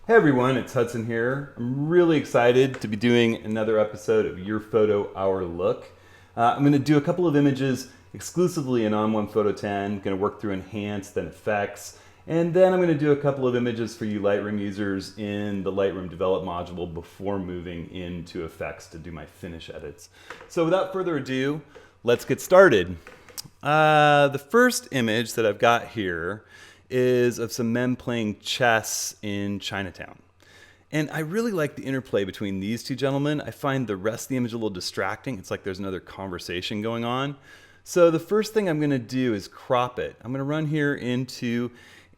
Hey everyone, it's Hudson here. I'm really excited to be doing another episode of Your Photo, Our Look. I'm going to do a couple of images exclusively in On One Photo 10. I'm going to work through Enhance, then Effects, and then I'm going to do a couple of images for you Lightroom users in the Lightroom Develop module before moving into Effects to do my finish edits. So without further ado, let's get started. The first image that I've got here is of some men playing chess in Chinatown. And I really like the interplay between these two gentlemen. I find the rest of the image a little distracting. It's like there's another conversation going on. So the first thing I'm going to do is crop it. I'm going to run here into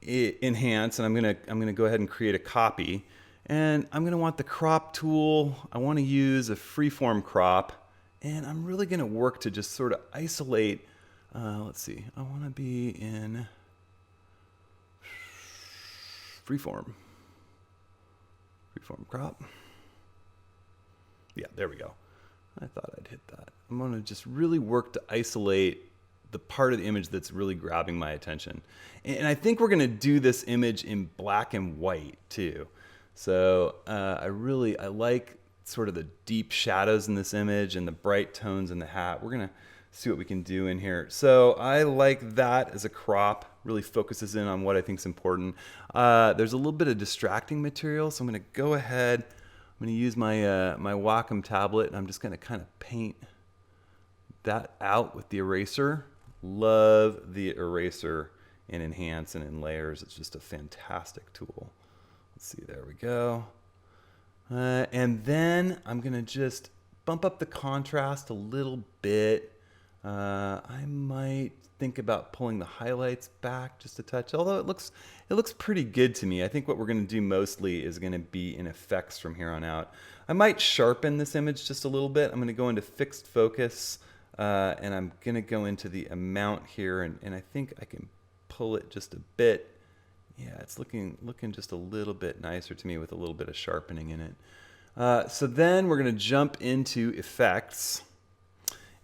Enhance, and I'm going to go ahead and create a copy. And I'm going to want the crop tool. I want to use a freeform crop, and I'm really going to work to just sort of isolate. Let's see. I want to be in freeform crop. Yeah, there we go. I thought I'd hit that. I'm going to just really work to isolate the part of the image that's really grabbing my attention. And I think we're going to do this image in black and white too. So I like sort of the deep shadows in this image and the bright tones in the hat. We're going to see what we can do in here. So I like that as a crop, really focuses in on what I think is important. There's a little bit of distracting material, so I'm going to go ahead. I'm going to use my my Wacom tablet, and I'm just going to kind of paint that out with the eraser. Love the eraser in Enhance and in Layers. It's just a fantastic tool. Let's see, there we go. And then I'm going to just bump up the contrast a little bit. I might think about pulling the highlights back just a touch, although it looks pretty good to me. I think what we're going to do mostly is going to be in effects from here on out. I might sharpen this image just a little bit. I'm going to go into fixed focus, and I'm going to go into the amount here, and I think I can pull it just a bit. Yeah, it's looking just a little bit nicer to me with a little bit of sharpening in it. So then we're going to jump into effects.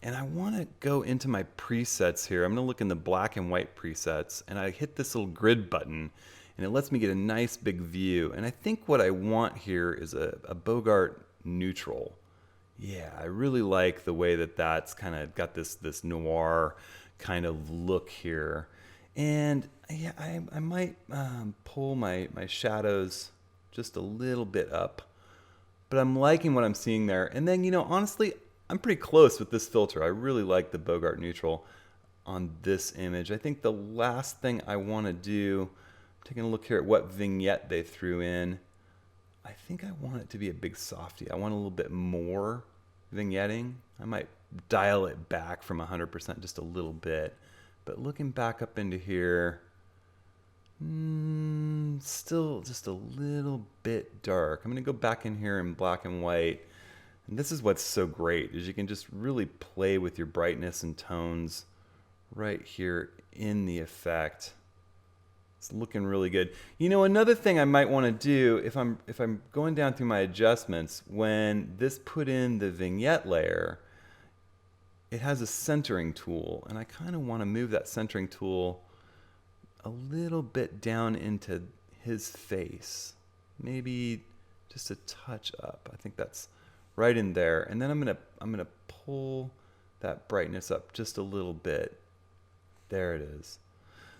And I want to go into my presets here. I'm going to look in the black and white presets, and I hit this little grid button, and it lets me get a nice big view. And I think what I want here is a Bogart neutral. Yeah, I really like the way that that's kind of got this noir kind of look here. And yeah, I might pull my shadows just a little bit up, but I'm liking what I'm seeing there. And then, honestly, I'm pretty close with this filter. I really like the Bogart neutral on this image. I think the last thing I want to do, I'm taking a look here at what vignette they threw in. I think I want it to be a big softie. I want a little bit more vignetting. I might dial it back from 100% just a little bit. But looking back up into here, still just a little bit dark. I'm going to go back in here in black and white. And this is what's so great, is you can just really play with your brightness and tones right here in the effect. It's looking really good. Another thing I might want to do, if I'm going down through my adjustments, when this put in the vignette layer, it has a centering tool, and I kind of want to move that centering tool a little bit down into his face. Maybe just a touch up. I think that's right in there, and then I'm gonna pull that brightness up just a little bit. There it is.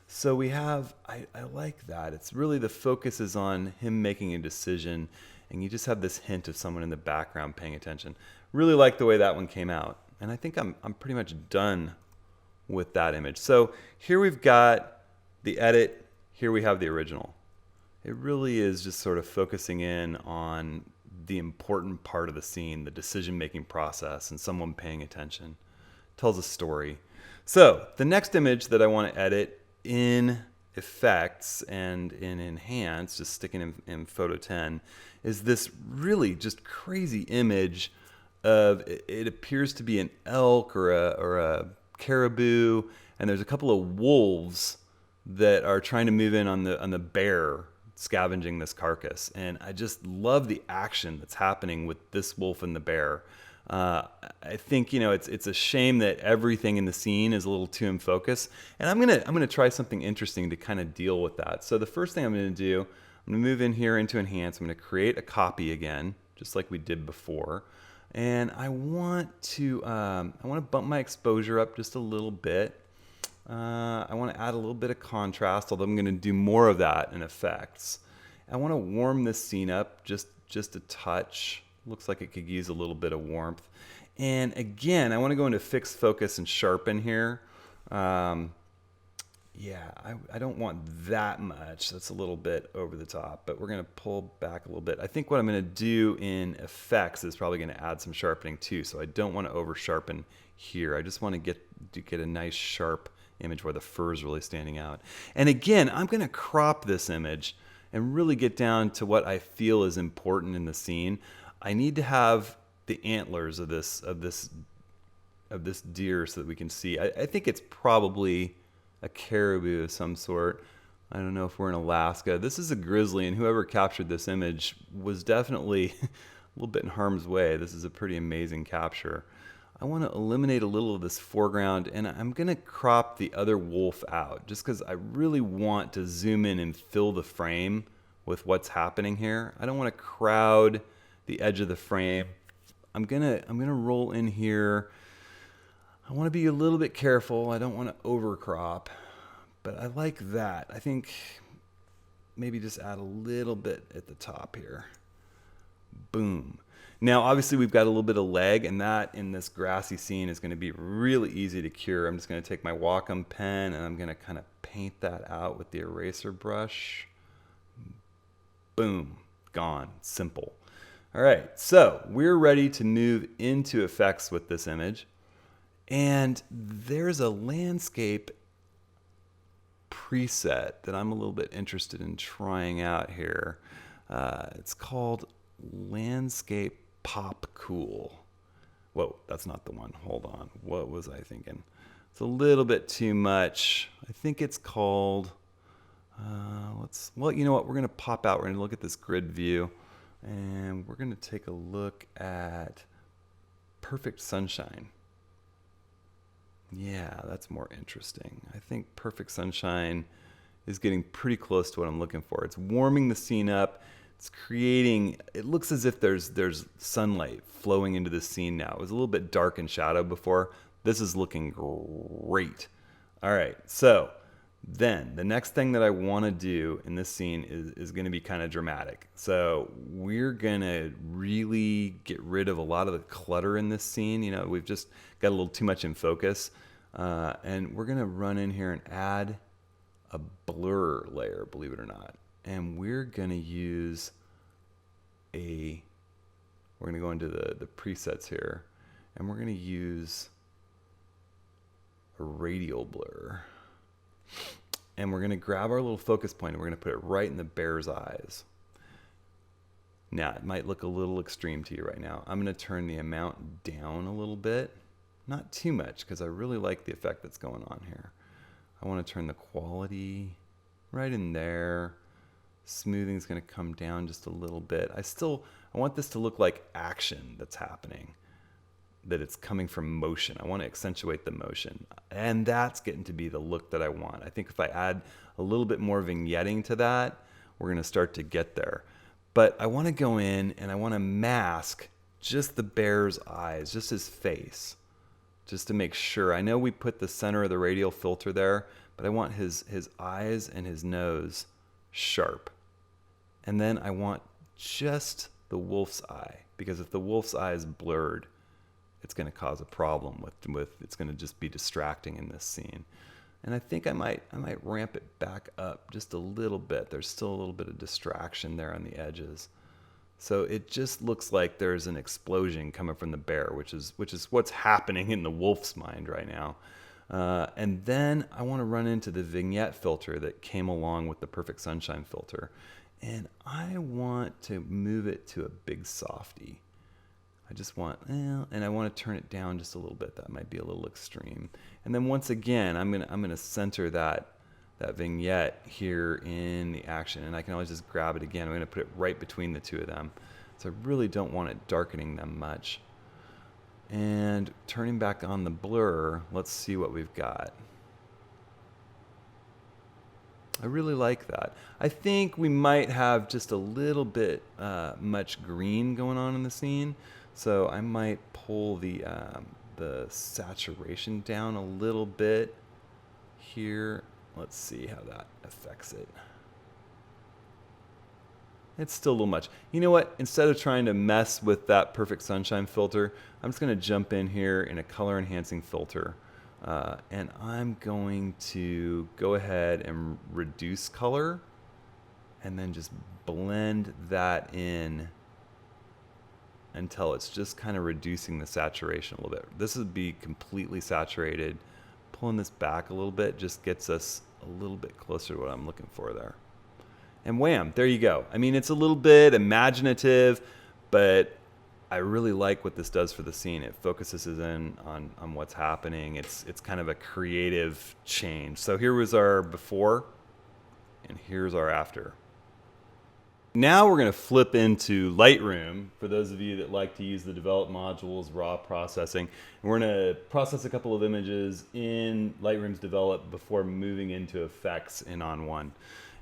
So we have, I like that. It's really, the focus is on him making a decision, and you just have this hint of someone in the background paying attention. Really like the way that one came out, and I think I'm pretty much done with that image. So here we've got the edit. Here we have the original. It really is just sort of focusing in on the important part of the scene, the decision-making process, and someone paying attention. Tells a story. So the next image that I want to edit in effects and in Enhance, just sticking in Photo 10, is this really just crazy image of, it appears to be an elk or a caribou, and there's a couple of wolves that are trying to move in on the bear scavenging this carcass. And I just love the action that's happening with this wolf and the bear. I think, it's a shame that everything in the scene is a little too in focus. And I'm gonna try something interesting to kind of deal with that. So the first thing I'm gonna do, I'm going to move in here into Enhance. I'm going to create a copy again, just like we did before. And I want to bump my exposure up just a little bit. I want to add a little bit of contrast, although I'm going to do more of that in effects. I want to warm this scene up just a touch. Looks like it could use a little bit of warmth. And again, I want to go into fixed focus and sharpen here. Yeah, I don't want that much. That's a little bit over the top, but we're going to pull back a little bit. I think what I'm going to do in effects is probably going to add some sharpening too. So I don't want to over sharpen here. I just want to get a nice sharp image where the fur is really standing out. And again, I'm going to crop this image and really get down to what I feel is important in the scene. I need to have the antlers of this deer so that we can see. I think it's probably a caribou of some sort. I don't know if we're in Alaska. This is a grizzly, and whoever captured this image was definitely a little bit in harm's way. This is a pretty amazing capture. I want to eliminate a little of this foreground, and I'm going to crop the other wolf out just because I really want to zoom in and fill the frame with what's happening here. I don't want to crowd the edge of the frame. I'm gonna roll in here. I want to be a little bit careful. I don't want to overcrop, but I like that. I think maybe just add a little bit at the top here. Boom. Now, obviously, we've got a little bit of leg, and that in this grassy scene is going to be really easy to cure. I'm just going to take my Wacom pen, and I'm going to kind of paint that out with the eraser brush. Boom. Gone. Simple. All right, so we're ready to move into effects with this image. And there's a landscape preset that I'm a little bit interested in trying out here. It's called Landscape Pop Cool. Whoa, that's not the one. Hold on. What was I thinking? It's a little bit too much. I think it's called, well, you know what? We're going to pop out. We're going to look at this grid view, and we're going to take a look at Perfect Sunshine. Yeah, that's more interesting. I think Perfect Sunshine is getting pretty close to what I'm looking for. It's warming the scene up. It's creating, it looks as if there's sunlight flowing into the scene now. It was a little bit dark and shadow before. This is looking great. All right, so then the next thing that I want to do in this scene is going to be kind of dramatic. So we're going to really get rid of a lot of the clutter in this scene. You know, we've just got a little too much in focus. And we're going to run in here and add a blur layer, believe it or not. And we're going to use we're going to go into the presets here, and we're going to use a radial blur. And we're going to grab our little focus point, and we're going to put it right in the bear's eyes. Now, it might look a little extreme to you right now. I'm going to turn the amount down a little bit. Not too much, because I really like the effect that's going on here. I want to turn the quality right in there. Smoothing is going to come down just a little bit. I want this to look like action that's happening, that it's coming from motion. I want to accentuate the motion, and that's getting to be the look that I want. I think if I add a little bit more vignetting to that, we're going to start to get there. But I want to go in and I want to mask just the bear's eyes, just his face, just to make sure. I know we put the center of the radial filter there, but I want his eyes and his nose sharp. And then I want just the wolf's eye, because if the wolf's eye is blurred, it's going to cause a problem with it's going to just be distracting in this scene. And I think I might ramp it back up just a little bit. There's still a little bit of distraction there on the edges. So it just looks like there's an explosion coming from the bear, which is what's happening in the wolf's mind right now. And then I want to run into the vignette filter that came along with the Perfect Sunshine filter. And I want to move it to a big softy. I just want, and I want to turn it down just a little bit. That might be a little extreme. And then once again, I'm gonna center that vignette here in the action, and I can always just grab it again. I'm gonna put it right between the two of them. So I really don't want it darkening them much. And turning back on the blur, let's see what we've got. I really like that. I think we might have just a little bit much green going on in the scene, so I might pull the saturation down a little bit here. Let's see how that affects it. It's still a little much. You know what? Instead of trying to mess with that perfect sunshine filter, I'm just going to jump in here in a color enhancing filter. And I'm going to go ahead and reduce color and then just blend that in until it's just kind of reducing the saturation a little bit. This would be completely saturated. Pulling this back a little bit just gets us a little bit closer to what I'm looking for there. And wham, there you go. I mean, it's a little bit imaginative, but I really like what this does for the scene. It focuses in on what's happening. It's kind of a creative change. So here was our before, and here's our after. Now we're going to flip into Lightroom, for those of you that like to use the develop modules, raw processing. And we're going to process a couple of images in Lightroom's develop before moving into effects in On1.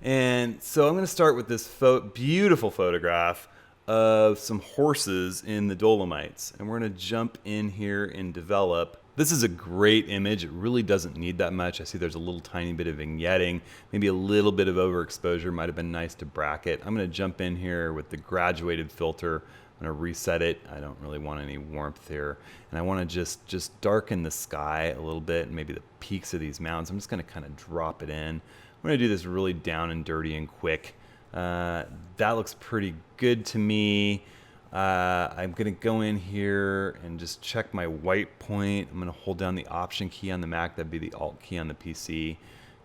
And so I'm going to start with this beautiful photograph of some horses in the Dolomites. And we're going to jump in here and develop. This is a great image. It really doesn't need that much. I see there's a little tiny bit of vignetting, maybe a little bit of overexposure. Might have been nice to bracket. I'm going to jump in here with the graduated filter. I'm going to reset it. I don't really want any warmth here. And I want to just darken the sky a little bit, and maybe the peaks of these mountains. I'm just going to kind of drop it in. I'm going to do this really down and dirty and quick. That looks pretty good to me. I'm going to go in here and just check my white point. I'm going to hold down the Option key on the Mac. That'd be the Alt key on the PC.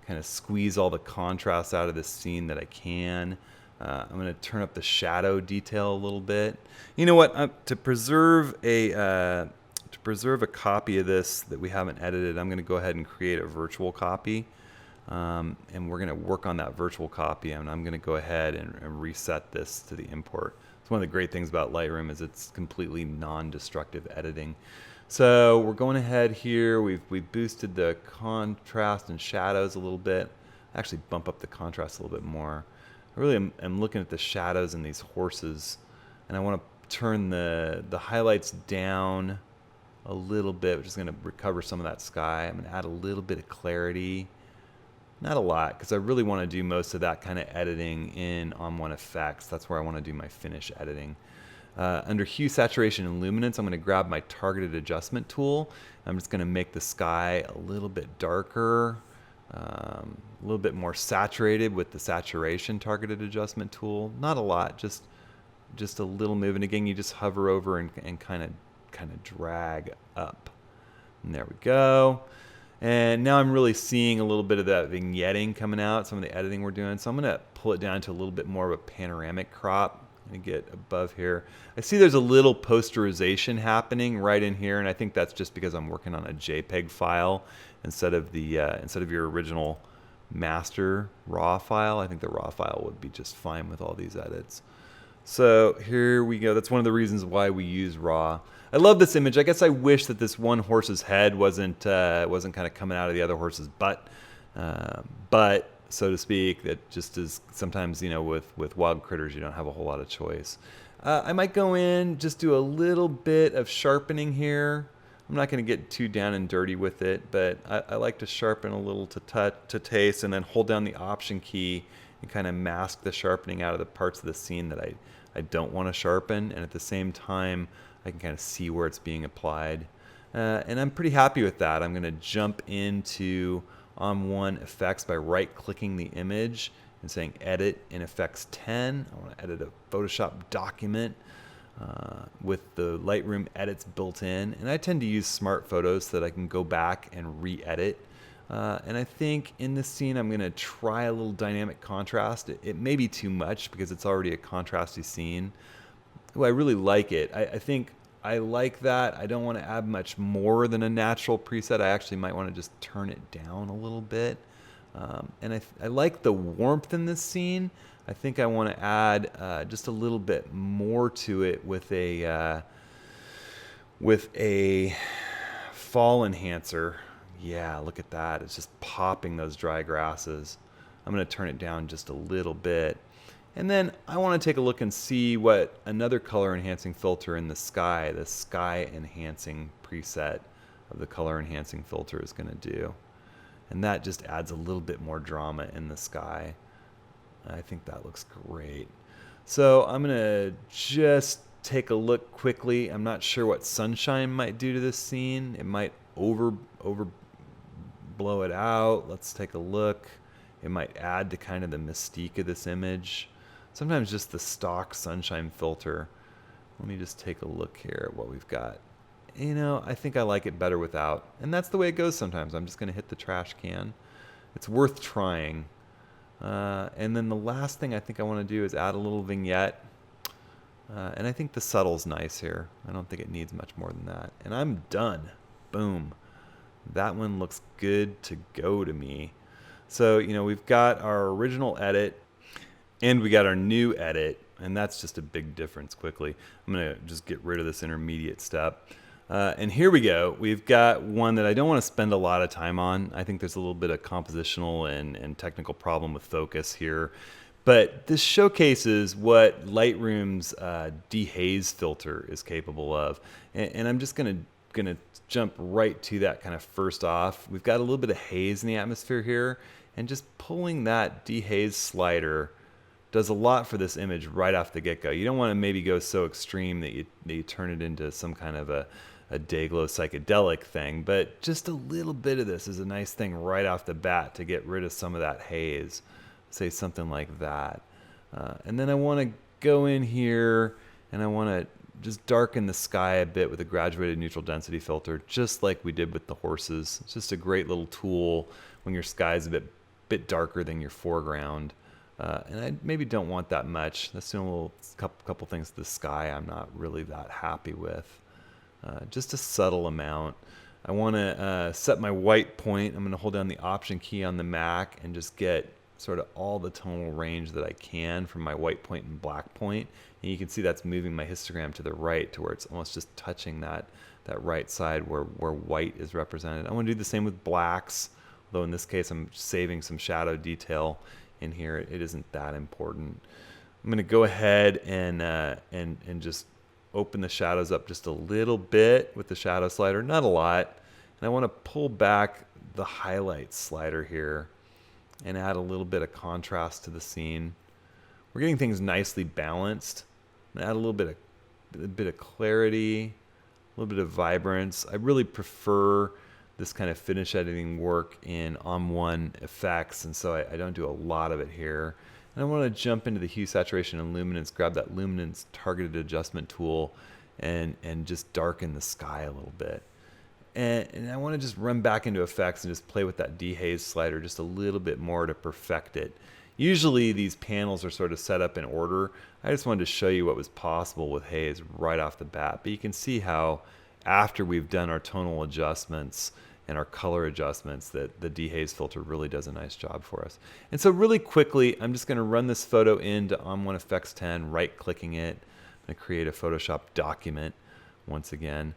Kind of squeeze all the contrast out of this scene that I can. I'm going to turn up the shadow detail a little bit. You know what? To preserve a copy of this that we haven't edited, I'm going to go ahead and create a virtual copy. And we're going to work on that virtual copy, and I'm going to go ahead and reset this to the import. It's one of the great things about Lightroom is it's completely non-destructive editing. So we're going ahead here. We've boosted the contrast and shadows a little bit. Actually bump up the contrast a little bit more. I really am looking at the shadows in these horses, and I want to turn the highlights down a little bit, which is going to recover some of that sky. I'm going to add a little bit of clarity. Not a lot, because I really want to do most of that kind of editing in On1 Effects. That's where I want to do my finish editing. Under Hue, Saturation, and Luminance, I'm going to grab my Targeted Adjustment tool. I'm just going to make the sky a little bit darker, a little bit more saturated with the Saturation Targeted Adjustment tool. Not a lot, just a little move. And again, you just hover over and kind of drag up. And there we go. And now I'm really seeing a little bit of that vignetting coming out, some of the editing we're doing. So I'm going to pull it down to a little bit more of a panoramic crop and get above here. I see there's a little posterization happening right in here, and I think that's just because I'm working on a JPEG file instead of your original master RAW file. I think the RAW file would be just fine with all these edits. So here we go. That's one of the reasons why we use RAW. I love this image. I guess I wish that this one horse's head wasn't kind of coming out of the other horse's butt, so to speak. That just is sometimes, with wild critters, you don't have a whole lot of choice. I might go in, just do a little bit of sharpening here. I'm not going to get too down and dirty with it, but I like to sharpen a little to taste, and then hold down the Option key and kind of mask the sharpening out of the parts of the scene that I don't want to sharpen, and at the same time I can kind of see where it's being applied. And I'm pretty happy with that. I'm going to jump into On1 Effects by right-clicking the image and saying Edit in Effects 10. I want to edit a Photoshop document with the Lightroom edits built in. And I tend to use Smart Photos so that I can go back and re-edit. And I think in this scene I'm going to try a little dynamic contrast. It may be too much because it's already a contrasty scene. Ooh, I really like it. I think I like that. I don't want to add much more than a natural preset. I actually might want to just turn it down a little bit. And I like the warmth in this scene. I think I want to add just a little bit more to it with a fall enhancer. Yeah, look at that. It's just popping those dry grasses. I'm going to turn it down just a little bit. And then I want to take a look and see what another color enhancing filter in the sky enhancing preset of the color enhancing filter is going to do. And that just adds a little bit more drama in the sky. I think that looks great. So I'm going to just take a look quickly. I'm not sure what sunshine might do to this scene. It might over blow it out. Let's take a look. It might add to kind of the mystique of this image. Sometimes just the stock sunshine filter. Let me just take a look here at what we've got. You know, I think I like it better without. And that's the way it goes sometimes. I'm just going to hit the trash can. It's worth trying. And then the last thing I think I want to do is add a little vignette. And I think the subtle's nice here. I don't think it needs much more than that. And I'm done. Boom. That one looks good to go to me. So, you know, we've got our original edit and we got our new edit. And that's just a big difference quickly. I'm going to just get rid of this intermediate step. And here we go. We've got one that I don't want to spend a lot of time on. I think there's a little bit of compositional and technical problem with focus here. But this showcases what Lightroom's dehaze filter is capable of. And I'm just going to jump right to that kind of first off. We've got a little bit of haze in the atmosphere here. And just pulling that dehaze slider does a lot for this image right off the get-go. You don't want to maybe go so extreme that you turn it into some kind of a day-glow psychedelic thing, but just a little bit of this is a nice thing right off the bat to get rid of some of that haze. Say something like that. And then I want to go in here and I want to just darken the sky a bit with a graduated neutral density filter, just like we did with the horses. It's just a great little tool when your sky is a bit darker than your foreground. And I maybe don't want that much. That's doing a little couple things to the sky I'm not really that happy with. Just a subtle amount. I want to set my white point. I'm going to hold down the Option key on the Mac and just get sort of all the tonal range that I can from my white point and black point. And you can see that's moving my histogram to the right to where it's almost just touching that right side where white is represented. I want to do the same with blacks, although in this case I'm saving some shadow detail in here. It isn't that important. I'm going to go ahead and just open the shadows up just a little bit with the shadow slider, not a lot. And I want to pull back the highlight slider here and add a little bit of contrast to the scene. We're getting things nicely balanced. And add a little bit of clarity, a little bit of vibrance. I really prefer this kind of finish editing work in On1 effects, and so I don't do a lot of it here. And I want to jump into the hue, saturation, and luminance, grab that luminance targeted adjustment tool, and just darken the sky a little bit. And I want to just run back into effects and just play with that dehaze slider just a little bit more to perfect it. Usually these panels are sort of set up in order. I just wanted to show you what was possible with haze right off the bat. But you can see how after we've done our tonal adjustments and our color adjustments that the dehaze filter really does a nice job for us. And so really quickly, I'm just going to run this photo into On1 Effects 10, right-clicking it. I'm going to create a Photoshop document once again.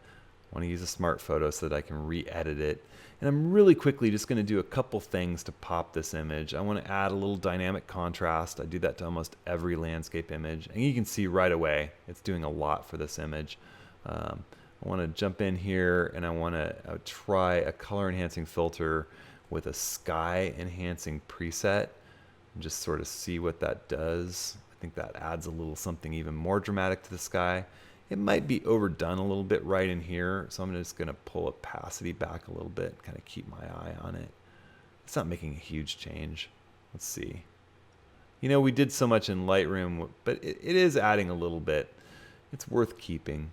I want to use a smart photo so that I can re-edit it. And I'm really quickly just going to do a couple things to pop this image. I want to add a little dynamic contrast. I do that to almost every landscape image. And you can see right away it's doing a lot for this image. I want to jump in here and I want to try a color enhancing filter with a sky enhancing preset and just sort of see what that does. I think that adds a little something even more dramatic to the sky. It might be overdone a little bit right in here, so I'm just going to pull opacity back a little bit, kind of keep my eye on it. It's not making a huge change. Let's see. You know, we did so much in Lightroom, but it is adding a little bit. It's worth keeping.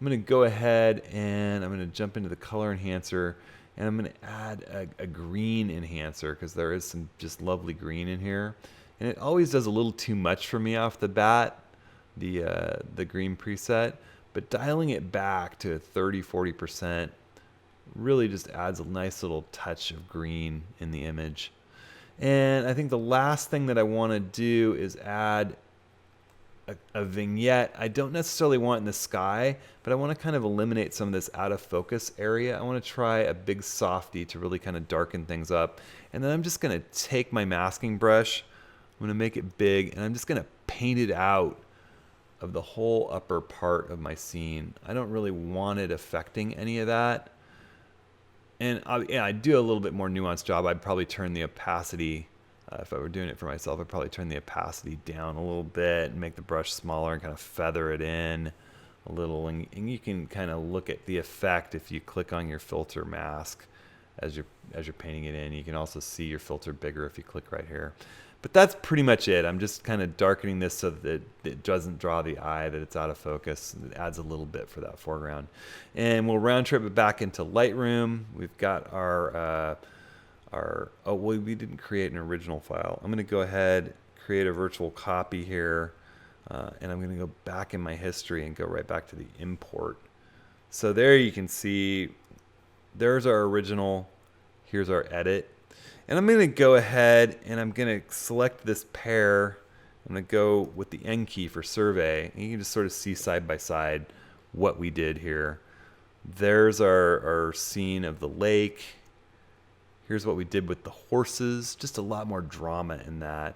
I'm going to go ahead and I'm going to jump into the color enhancer, and I'm going to add a green enhancer because there is some just lovely green in here. And it always does a little too much for me off the bat, the green preset, but dialing it back to 30-40% really just adds a nice little touch of green in the image. And I think the last thing that I want to do is add a vignette. I don't necessarily want in the sky, but I want to kind of eliminate some of this out of focus area. I want to try a big softy to really kind of darken things up. And then I'm just going to take my masking brush, I'm going to make it big, and I'm just going to paint it out of the whole upper part of my scene. I don't really want it affecting any of that. And I do a little bit more nuanced job. I'd probably turn the opacity, if I were doing it for myself, I'd probably turn the opacity down a little bit and make the brush smaller and kind of feather it in a little. And you can kind of look at the effect if you click on your filter mask as you're painting it in. You can also see your filter bigger if you click right here. But that's pretty much it. I'm just kind of darkening this so that it doesn't draw the eye, that it's out of focus. It adds a little bit for that foreground. And we'll round trip it back into Lightroom. We've got we didn't create an original file. I'm going to go ahead, create a virtual copy here, and I'm going to go back in my history and go right back to the import. So there you can see, there's our original, here's our edit. And I'm going to go ahead and I'm going to select this pair. I'm going to go with the N key for survey. And you can just sort of see side by side what we did here. There's our scene of the lake. Here's what we did with the horses. Just a lot more drama in that.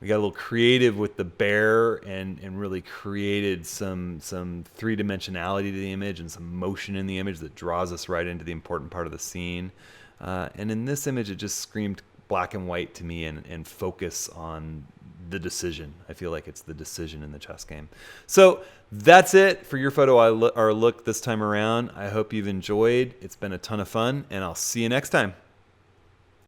We got a little creative with the bear and really created some three-dimensionality to the image and some motion in the image that draws us right into the important part of the scene. And in this image, it just screamed black and white to me and focus on the decision. I feel like it's the decision in the chess game. So that's it for your photo or look this time around. I hope you've enjoyed. It's been a ton of fun, and I'll see you next time.